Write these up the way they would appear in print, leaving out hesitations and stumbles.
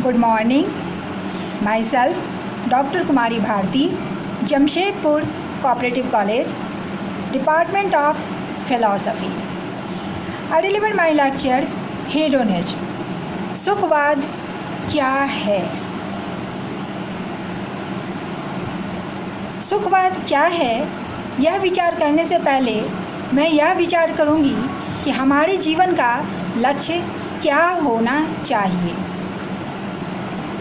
Good morning. Myself, Dr. Kumari Bharti, Jamshedpur Cooperative College, Department of Philosophy. I deliver my lecture, Hedonism. सुखवाद क्या है? सुखवाद क्या है, यह विचार करने से पहले मैं यह विचार करूँगी कि हमारे जीवन का लक्ष्य क्या होना चाहिए।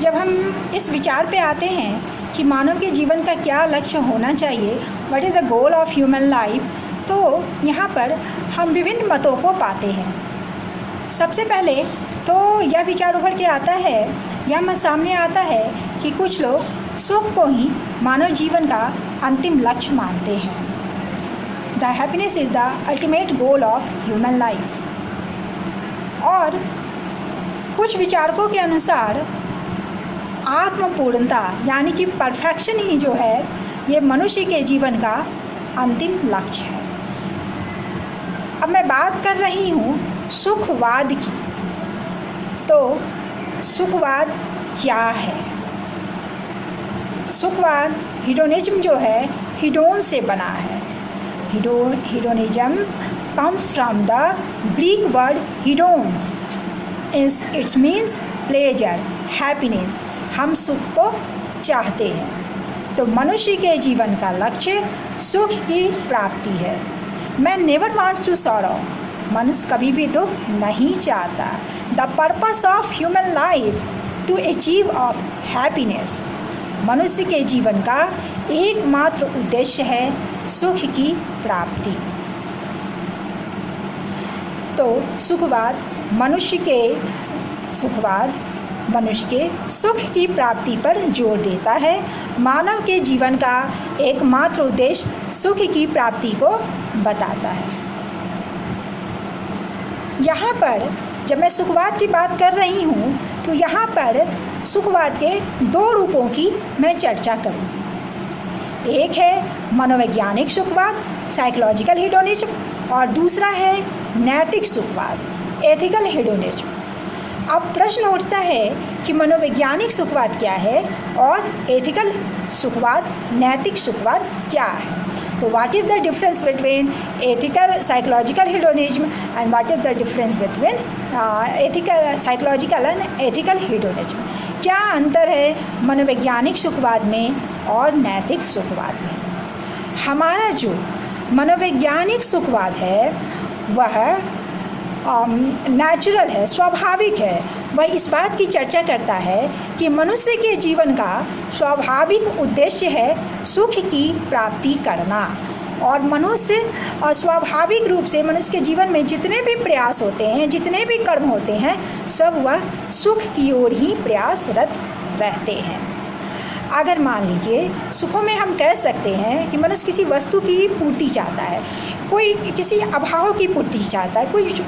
जब हम इस विचार पे आते हैं कि मानव के जीवन का क्या लक्ष्य होना चाहिए, what is the goal of human life, तो यहाँ पर हम विभिन्न मतों को पाते हैं। सबसे पहले तो यह विचार उभर के आता है, यह मत सामने आता है कि कुछ लोग सुख को ही मानव जीवन का अंतिम लक्ष्य मानते हैं। The happiness is the ultimate goal of human life. और कुछ विचारकों के अनुसार आत्मपूर्णता यानी कि परफेक्शन ही जो है ये मनुष्य के जीवन का अंतिम लक्ष्य है। अब मैं बात कर रही हूँ सुखवाद की। तो सुखवाद क्या है? सुखवाद हिडोनिज्म जो है हिडोन से बना है। Hedonism comes from the Greek word hedons. It means pleasure, happiness. हम सुख को चाहते हैं। तो मनुष्य के जीवन का लक्ष्य सुख की प्राप्ति है। Man never wants to sorrow. मनुष्य कभी भी दुख नहीं चाहता। The purpose of human life to achieve of happiness. मनुष्य के जीवन का एकमात्र उद्देश्य है सुख की प्राप्ति। तो सुखवाद मनुष्य के सुख की प्राप्ति पर जोर देता है। मानव के जीवन का एकमात्र उद्देश्य सुख की प्राप्ति को बताता है। यहाँ पर जब मैं सुखवाद की बात कर रही हूँ तो यहाँ पर सुखवाद के दो रूपों की मैं चर्चा करूँगी। एक है मनोवैज्ञानिक सुखवाद, साइकोलॉजिकल हेडोनिज्म, और दूसरा है नैतिक सुखवाद, एथिकल हेडोनिज्म। अब प्रश्न उठता है कि मनोवैज्ञानिक सुखवाद क्या है और एथिकल सुखवाद, नैतिक सुखवाद क्या है? तो what is the difference between ethical psychological hedonism and what is the difference between ethical psychological and ethical hedonism? क्या अंतर है मनोवैज्ञानिक सुखवाद में और नैतिक सुखवाद में? हमारा जो मनोवैज्ञानिक सुखवाद है वह नेचुरल है, स्वाभाविक है। वह इस बात की चर्चा करता है कि मनुष्य के जीवन का स्वाभाविक उद्देश्य है सुख की प्राप्ति करना, और मनुष्य स्वाभाविक रूप से मनुष्य के जीवन में जितने भी प्रयास होते हैं, जितने भी कर्म होते हैं, सब वह सुख की ओर ही प्रयासरत रहते हैं। अगर मान लीजिए सुखों में हम कह सकते हैं कि मनुष्य किसी वस्तु की पूर्ति चाहता है, कोई किसी अभाव की पूर्ति चाहता है,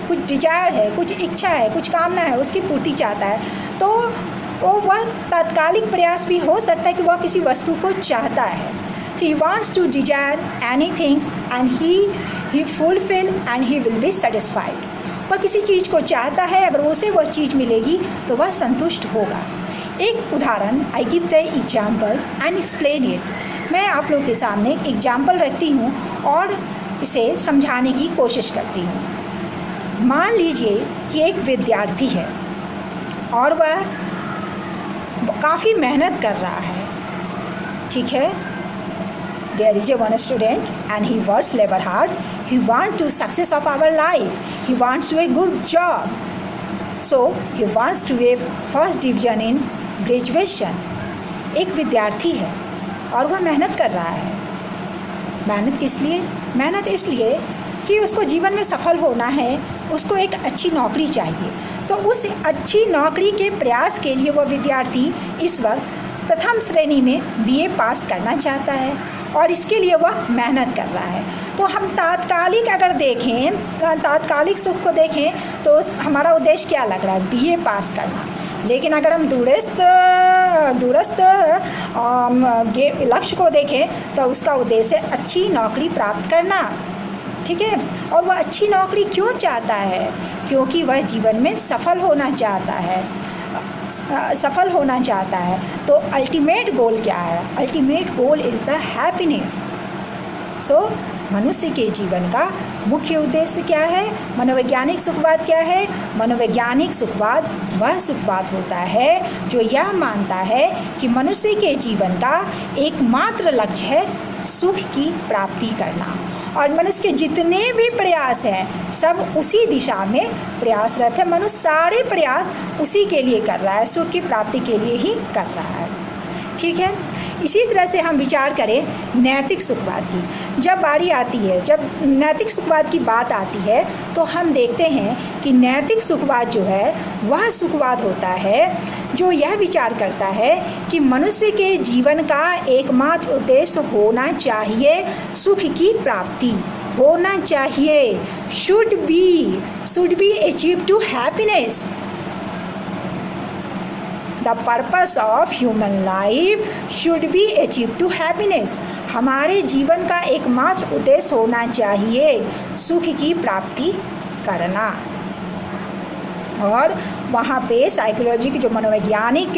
कुछ डिजायर है, कुछ इच्छा है, कुछ कामना है, उसकी पूर्ति चाहता है, तो वह तात्कालिक प्रयास भी हो सकता है कि वह किसी वस्तु को चाहता है। तो he wants to desire anything and he fulfil and he will be satisfied. वह किसी चीज़ को चाहता है, अगर उसे वह चीज़ मिलेगी तो वह संतुष्ट होगा। एक उदाहरण, I give the examples and explain it. मैं आप लोगों के सामने एग्जाम्पल रखती हूँ और इसे समझाने की कोशिश करती हूँ। मान लीजिए कि एक विद्यार्थी है और वह काफ़ी मेहनत कर रहा है, ठीक है। There is a one student and he works labour hard, he want to success of our life, he wants to a good job, so he wants to a first division in graduation. एक विद्यार्थी है और वह मेहनत कर रहा है। मेहनत किस लिए? मेहनत इसलिए कि उसको जीवन में सफल होना है, उसको एक अच्छी नौकरी चाहिए। तो उस अच्छी नौकरी के प्रयास के लिए वह विद्यार्थी इस वक्त प्रथम श्रेणी में बीए पास करना चाहता है और इसके लिए वह मेहनत कर रहा है। तो हम तात्कालिक अगर देखें, तात्कालिक सुख को देखें तो हमारा उद्देश्य क्या लग रहा है? बीए पास करना। लेकिन अगर हम दूरस्थ लक्ष्य को देखें तो उसका उद्देश्य अच्छी नौकरी प्राप्त करना, ठीक है। और वह अच्छी नौकरी क्यों चाहता है? क्योंकि वह जीवन में सफल होना चाहता है। सफल होना चाहता है तो अल्टीमेट गोल क्या है? Ultimate goal is the happiness. So मनुष्य के जीवन का मुख्य उद्देश्य क्या है? मनोवैज्ञानिक सुखवाद क्या है? मनोवैज्ञानिक सुखवाद वह सुखवाद होता है जो यह मानता है कि मनुष्य के जीवन का एकमात्र लक्ष्य है सुख की प्राप्ति करना, और मनुष्य के जितने भी प्रयास हैं सब उसी दिशा में प्रयासरत है। मनुष्य सारे प्रयास उसी के लिए कर रहा है, सुख की प्राप्ति के लिए ही कर रहा है। ठीक है, इसी तरह से हम विचार करें नैतिक सुखवाद की। जब बारी आती है, जब नैतिक सुखवाद की बात आती है तो हम देखते हैं कि नैतिक सुखवाद जो है वह सुखवाद होता है जो यह विचार करता है कि मनुष्य के जीवन का एकमात्र उद्देश्य होना चाहिए सुख की प्राप्ति, होना चाहिए, should be achieve to happiness. The purpose of human life should be achieved to happiness। हमारे जीवन का एकमात्र उद्देश्य होना चाहिए सुख की प्राप्ति करना। और वहाँ पे साइकोलॉजी की जो मनोवैज्ञानिक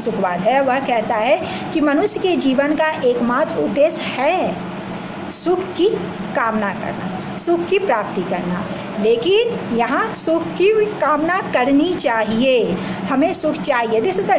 सुखवाद है वह कहता है कि मनुष्य के जीवन का एकमात्र उद्देश्य है सुख की कामना करना, सुख की प्राप्ति करना। लेकिन यहाँ सुख की कामना करनी चाहिए, हमें सुख चाहिए। This is the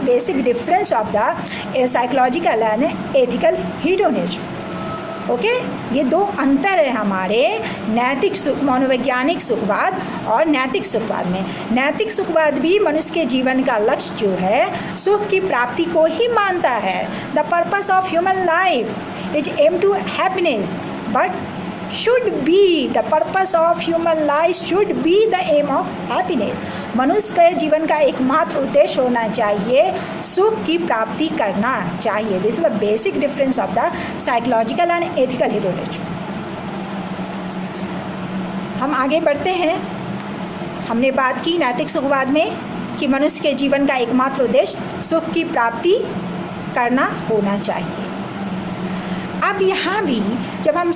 basic difference of the psychological and ethical hedonism. Okay, ये दो अंतर है हमारे नैतिक मनोवैज्ञानिक सुखवाद और नैतिक सुखवाद में। नैतिक सुखवाद भी मनुष्य के जीवन का लक्ष्य जो है सुख की प्राप्ति को ही मानता है। The purpose of human life is aim to happiness, but should be the purpose of human life should be the aim of happiness। मनुष्य के जीवन का एकमात्र उद्देश्य होना चाहिए सुख की प्राप्ति करना चाहिए। This is the basic difference of the psychological and ethical hedonism. हम आगे बढ़ते हैं। हमने बात की नैतिक सुखवाद में कि मनुष्य के जीवन का एकमात्र उद्देश्य सुख की प्राप्ति करना होना चाहिए। अब यहाँ भी जब हम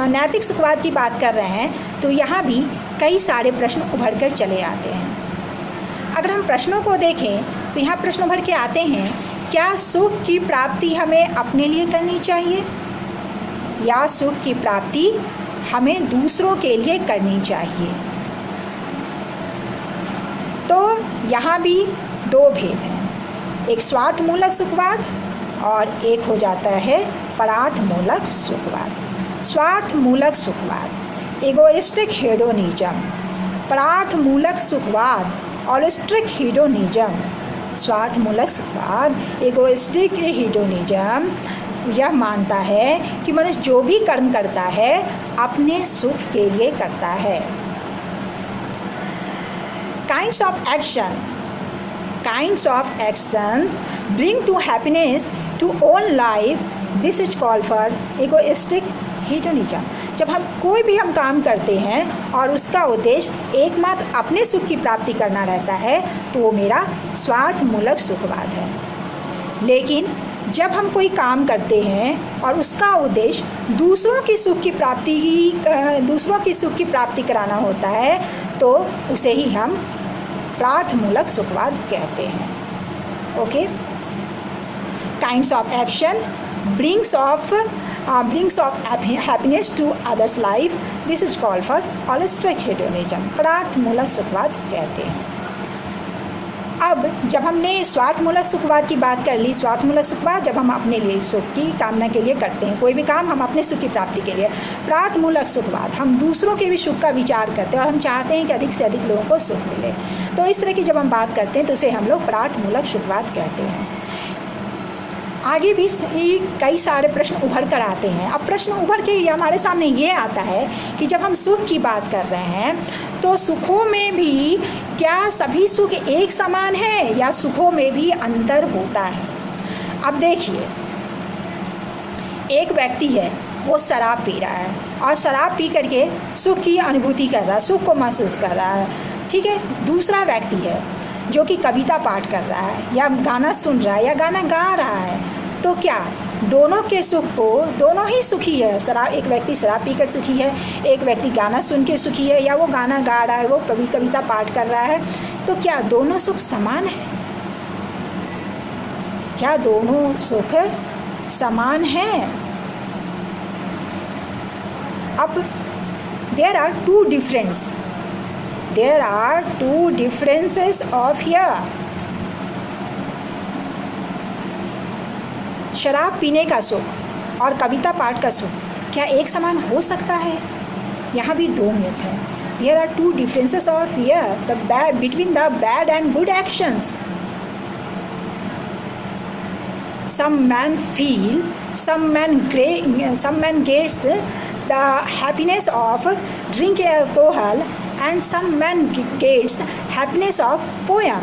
नैतिक सुखवाद की बात कर रहे हैं तो यहाँ भी कई सारे प्रश्न उभर कर चले आते हैं। अगर हम प्रश्नों को देखें तो यहाँ प्रश्न उभर के आते हैं, क्या सुख की प्राप्ति हमें अपने लिए करनी चाहिए या सुख की प्राप्ति हमें दूसरों के लिए करनी चाहिए? तो यहाँ भी दो भेद हैं, एक स्वार्थमूलक सुखवाद और एक हो जाता है परार्थमूलक सुखवाद। स्वार्थमूलक सुखवाद egoistic hedonism, परार्थमूलक सुखवाद ऑल्ट्रिक hedonism. स्वार्थमूलक सुखवाद egoistic hedonism यह मानता है कि मनुष्य जो भी कर्म करता है अपने सुख के लिए करता है। Kinds of actions bring to happiness to all life, this is called for egoistic hedonism। जब कोई भी हम काम करते हैं और उसका उद्देश्य एकमात्र अपने सुख की प्राप्ति करना रहता है तो वो मेरा स्वार्थमूलक सुखवाद है। लेकिन जब हम कोई काम करते हैं और उसका उद्देश्य दूसरों की सुख की प्राप्ति कराना होता है तो उसे ही हम परार्थमूलक सुखवाद कहते हैं। Okay, kinds of action brings of happiness to others life, this is called for altruistic hedonism। परार्थमूलक सुखवाद कहते हैं। अब जब हमने स्वार्थमूलक सुखवाद की बात कर ली, स्वार्थमूलक सुखवाद जब हम अपने लिए सुख की कामना के लिए करते हैं, कोई भी काम हम अपने सुख की प्राप्ति के लिए। परार्थमूलक सुखवाद हम दूसरों के भी सुख का विचार करते हैं और हम चाहते हैं कि अधिक से अधिक लोगों को सुख मिले। तो इस तरह की जब हम बात करते हैं तो उसे हम लोग परार्थमूलक सुखवाद कहते हैं। आगे भी कई सारे प्रश्न उभर कर आते हैं। अब प्रश्न उभर के हमारे सामने ये आता है कि जब हम सुख की बात कर रहे हैं तो सुखों में भी क्या सभी सुख एक समान है या सुखों में भी अंतर होता है? अब देखिए, एक व्यक्ति है वो शराब पी रहा है और शराब पी करके सुख की अनुभूति कर रहा है, सुख को महसूस कर रहा है, ठीक है। दूसरा व्यक्ति है जो कि कविता पाठ कर रहा है या गाना सुन रहा है या गाना गा रहा है, तो क्या दोनों के सुख को, दोनों ही सुखी है। शराब, एक व्यक्ति शराब पीकर सुखी है, एक व्यक्ति गाना सुन के सुखी है, या वो गाना गा रहा है, वो कविता पाठ कर रहा है, तो क्या दोनों सुख समान है? क्या दोनों सुख समान हैं? अब there are two differences of here. शराब पीने का सुख और कविता पाठ का सुख क्या एक समान हो सकता है? यहाँ भी दो मिथ हैं. There are two differences of here, between the bad and good actions. Some man gets the happiness of drinking alcohol, and some man gets happiness of poem.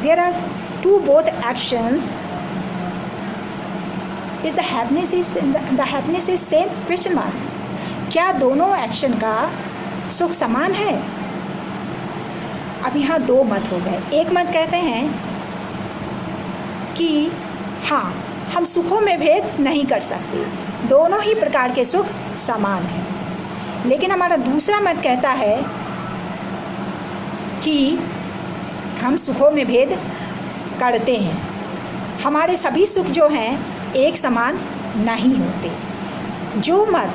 There are both actions. Is the happiness is same? Question mark. क्या दोनों action का सुख समान है? अब यहाँ दो मत हो गए. एक मत कहते हैं कि हाँ, हम सुखों में भेद नहीं कर सकते, दोनों ही प्रकार के सुख समान हैं. लेकिन हमारा दूसरा मत कहता है कि हम सुखों में भेद करते हैं. हमारे सभी सुख जो हैं एक समान नहीं होते. जो मत,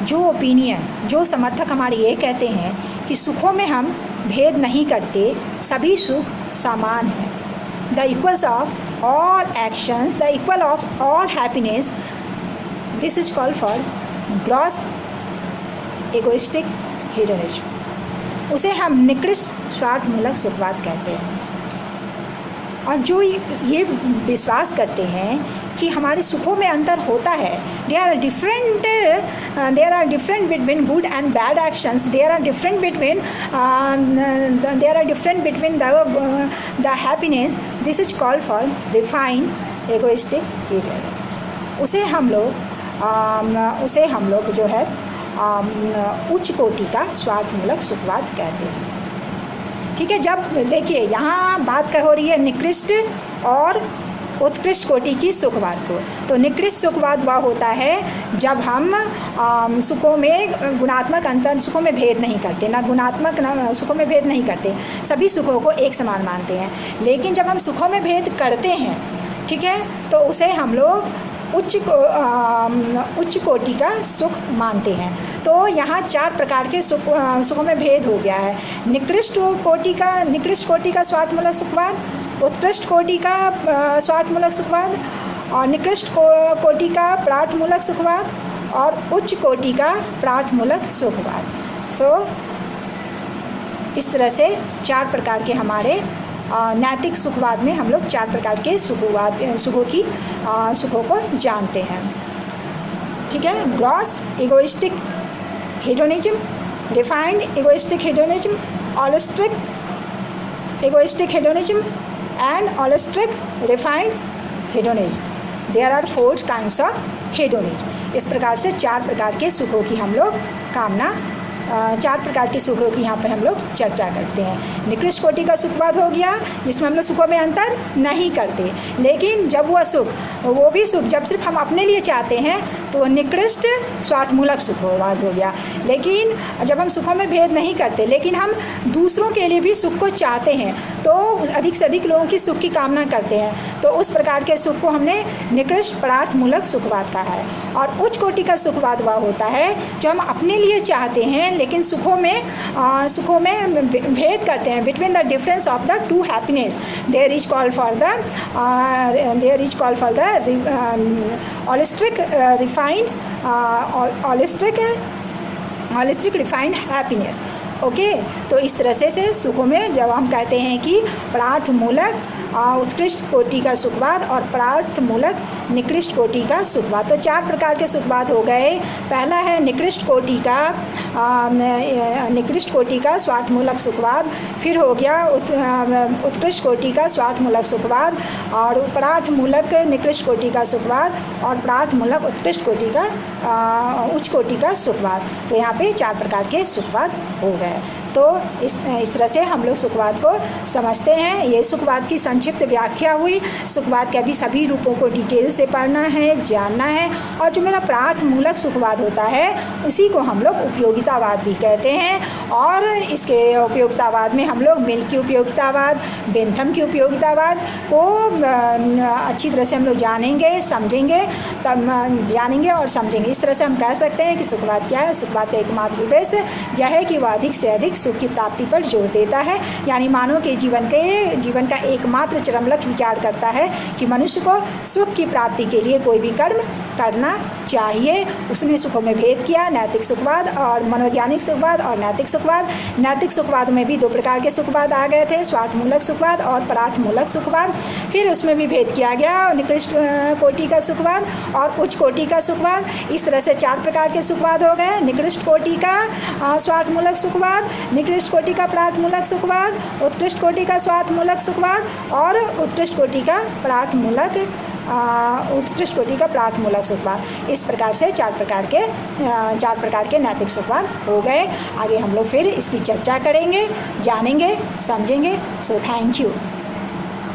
जो ओपिनियन, जो समर्थक हमारे ये कहते हैं कि सुखों में हम भेद नहीं करते, सभी सुख समान हैं. The equals of all actions, the equal of all happiness, this is called for gross egoistic hedonism. उसे हम निकृष्ट स्वार्थमूलक सुखवाद कहते हैं. और जो ये विश्वास करते हैं कि हमारे सुखों में अंतर होता है, there are different between good and bad actions, there are different between the happiness, this is called for refined egoistic hedonism. उसे हम लोग जो है उच्च कोटि का स्वार्थमूलक सुखवाद कहते हैं. ठीक है. जब देखिए यहाँ बात हो रही है निकृष्ट और उत्कृष्ट कोटि की सुखवाद को. तो निकृष्ट सुखवाद वह होता है जब हम सुखों में गुणात्मक अंतर, सुखों में भेद नहीं करते, ना गुणात्मक ना सुखों में भेद नहीं करते, सभी सुखों को एक समान मानते हैं. लेकिन जब हम सुखों में भेद करते हैं, ठीक है, तो उसे हम लोग उच्च कोटि का सुख मानते हैं. तो यहाँ चार प्रकार के सुखों में भेद हो गया है. निकृष्ट कोटि का स्वार्थमूलक सुखवाद, उत्कृष्ट कोटि का स्वार्थमूलक सुखवाद, और निकृष्ट कोटि का प्रार्थमूलक सुखवाद, और उच्च कोटि का प्रार्थमूलक सुखवाद. सो इस तरह से चार प्रकार के हमारे नैतिक सुखवाद में हम लोग चार प्रकार के सुखों को जानते हैं. ठीक है. Gross egoistic hedonism, refined egoistic hedonism, holistic egoistic hedonism and holistic refined hedonism. There are 4 kinds of hedonism. इस प्रकार से चार प्रकार के सुखों की हम लोग चार प्रकार के सुखों की यहाँ पर हम लोग चर्चा करते हैं. निकृष्ट कोटि का सुखवाद हो गया जिसमें हम लोग सुखों में अंतर नहीं करते, लेकिन जब वह सुख, वो भी सुख जब सिर्फ हम अपने लिए चाहते हैं तो वह निकृष्ट स्वार्थमूलक सुखवाद हो गया. लेकिन जब हम सुखों में भेद नहीं करते लेकिन हम दूसरों के लिए भी सुख को चाहते हैं, तो अधिक से अधिक लोगों की सुख की कामना करते हैं, तो उस प्रकार के सुख को हमने निकृष्ट प्रार्थमूलक सुखवाद कहा है. और उच्च कोटि का सुखवाद वह होता है जो हम अपने लिए चाहते हैं लेकिन सुखों में भेद करते हैं. Between the difference of the two happiness there is called for the holistic refined happiness. Okay. तो इस तरह से सुखों में जब हम कहते हैं कि प्रार्थमूलक उत्कृष्ट कोटि का सुखवाद और प्रार्थमूलक निकृष्ट कोटि का सुखवाद, तो चार प्रकार के सुखवाद हो गए. पहला है निकृष्ट कोटि का स्वार्थमूलक सुखवाद, फिर हो गया उत्कृष्ट कोटि का स्वार्थमूलक सुखवाद, और प्रार्थमूलक निकृष्ट कोटि का सुखवाद, और प्रार्थमूलक उत्कृष्ट कोटि का उच्च कोटि का सुखवाद. तो यहाँ पे चार प्रकार के सुखवाद हो गए. तो इस तरह से हम लोग सुखवाद को समझते हैं. ये सुखवाद की संक्षिप्त व्याख्या हुई। सुखवाद के भी सभी रूपों को डिटेल से पढ़ना है, जानना है। और जो मेरा पाठमूलक सुखवाद होता है उसी को हम लोग उपयोगितावाद भी कहते हैं। और इसके उपयोगितावाद में हम लोग मिल की उपयोगितावाद, बेंथम की उपयोगितावाद को अच्छी तरह से हम लोग जानेंगे, समझेंगे, तब जानेंगे और समझेंगे। इस तरह से हम कह सकते हैं कि सुखवाद क्या है। सुखवाद का एकमात्र उद्देश्य यह है कि वह अधिक से अधिक सुख की प्राप्ति पर जोर देता है। यानी मानव के जीवन का एकमात्र चरम लक्ष्य विचार करता है कि मनुष्य को सुख की प्राप्ति के लिए कोई भी कर्म करना चाहिए। उसने सुखों में भेद किया, नैतिक सुखवाद और मनोवैज्ञानिक सुखवाद और नैतिक सुखवाद। नैतिक सुखवाद में भी 2 प्रकार के सुखवाद आ गए थे, स्वार्थमूलक सुखवाद और परार्थमूलक सुखवाद। फिर उसमें भी भेद किया गया, निकृष्ट कोटि का सुखवाद और उच्च कोटि का सुखवाद। इस तरह से 4 प्रकार के सुखवाद हो गए। निकृष्ट कोटि का स्वार्थमूलक सुखवाद, निकृष्ट कोटि का परार्थमूलक सुखवाद, उत्कृष्ट कोटि का स्वार्थमूलक सुखवाद और उत्कृष्ट कोटि का परार्थमूलक सुखवाद। इस प्रकार से 4 प्रकार के नैतिक सुखवाद हो गए। आगे हम लोग फिर इसकी चर्चा करेंगे, जानेंगे, समझेंगे। So thank you.